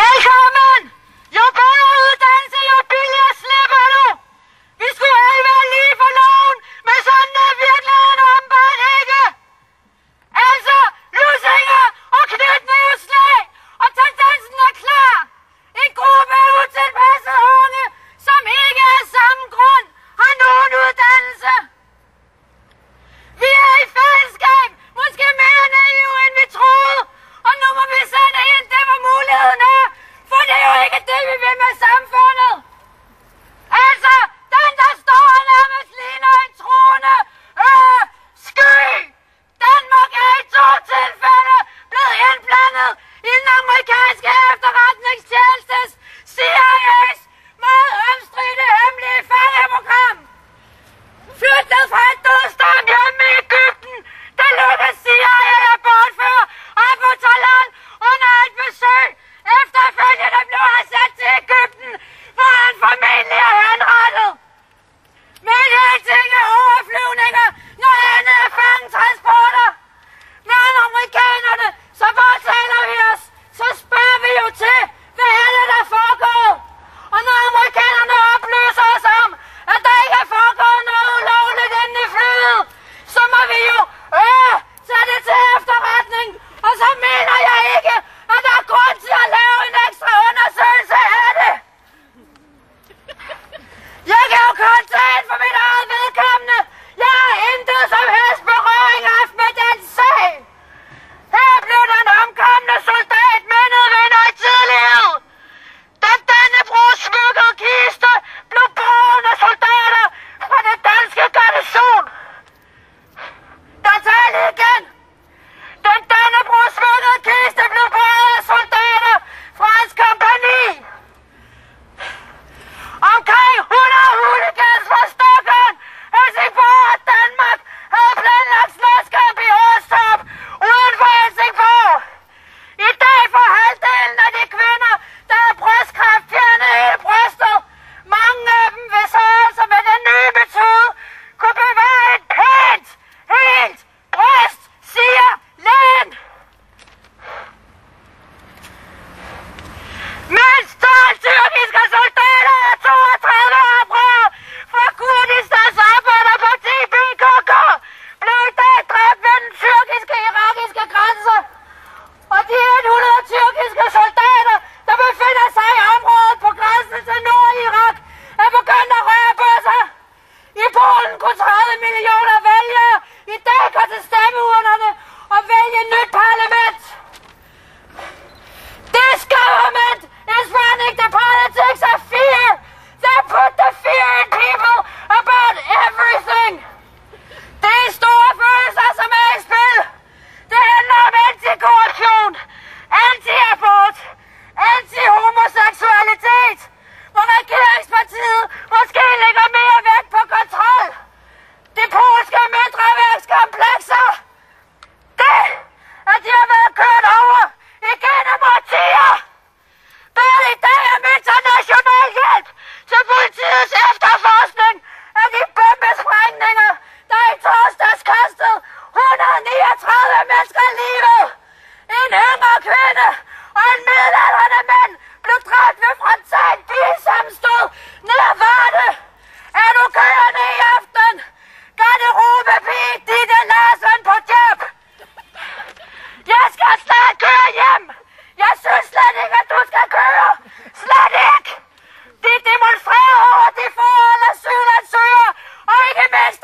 Velkommen! Jo bedre uddannelse, jo billigere slipper du! Vi skulle alle være lige for loven, men sådan er virkeligheden åbenbart ikke! Altså, lusinger og knytnæveslag, og tendensen er klar! En gruppe utilpassede unge, som ikke af samme grund har nogen uddannelse! Vi er i fællesskab, måske mere naive end vi troede, og nu må vi sætte ind det, hvor muligheden er, for det er jo ikke det, vi vil med samfundet. Altså, den der står og nærmest ligner en troende sky, den må i 2 tilfælde blevet indblandet i den amerikanske efterretningstjenestes CIA's meget omstridte hemmelige fangeprogram. Flygtet fra et dødsdom hjemme i Egypten, det lykkedes CIA at bortføre Abu Talal under et besøg. Efterfølgende blev han sat til Egypten, hvor han formentlig er henrettet. Men alting er overflyvninger, når andet er fangetransporter. Når amerikanerne, så fortæller vi os, så spørger vi jo til, hvad er det, der foregår? Og når amerikanerne oplyser os om, at der ikke er foregået noget ulovligt inde i flyet, så må vi jo tage det til efterretning. Og så mener jeg ikke, at der er grund til at lave en ekstra undersøgelse af det. Jeg kan jo kun tale for mit eget vedkommende. Jeg har intet som helst berøring haft med den sag. Her blev den omkomne soldat mindet ved en højtidelighed. Den Dannebrogs-smykkede kiste blev båret af soldater fra den danske garnison. Der tager lige igen. Den Dannebrogs-smykkede kiste blev båret af soldater fra hans kompagni. Omkring 100 hooligans fra Stockholm, Helsingborg og Danmark havde planlagt slåskamp i Åstorp uden for Helsingborg. I dag får halvdelen af de kvinder, der har brystkræft, fjernet hele brystet. Mange af dem vil så altså med den nye metode kunne bevare et pænt, helt bryst, siger lægen. Mens 12 tyrkiske soldater og 32 oprørere fra Kurdistans Arbejderparti PKK blev i dag dræbt ved den tyrkiske-irakiske grænse. Og de 100 tyrkiske soldater, der befinder sig i området på grænsen til Nordirak, er begyndt at røre på sig. I Polen kunne 30 millioner vælgere i dag gå til stemmeurnerne og vælge et nyt parlament. This government is running the politics of fear. They put the fear in people about everything. Det er store følelser, som er i spil. Det handler om antikorruption, anti-abort, anti-homoseksualitet, hvor regeringspartiet måske lægger mere vægt på kontrol. De polske mindreværkskomplekser. Det, at de har været kørt over igennem årtier. Bed i dag om international hjælp til politiets efterforskning af de bombesprængninger, der i torsdags kostede 139 mennesker livet. En yngre kvinde og en midaldrende mand blev dræbt ved frontalt bilsammenstød ned ad Varde. Er du kørende i aften? Garderobepige Ditte Larsen på job. Jeg skal snart køre hjem. Jeg synes slet ikke, at du skal køre. Slet ikke. De demonstrerer over de forhold asylansøgere, og ikke mindst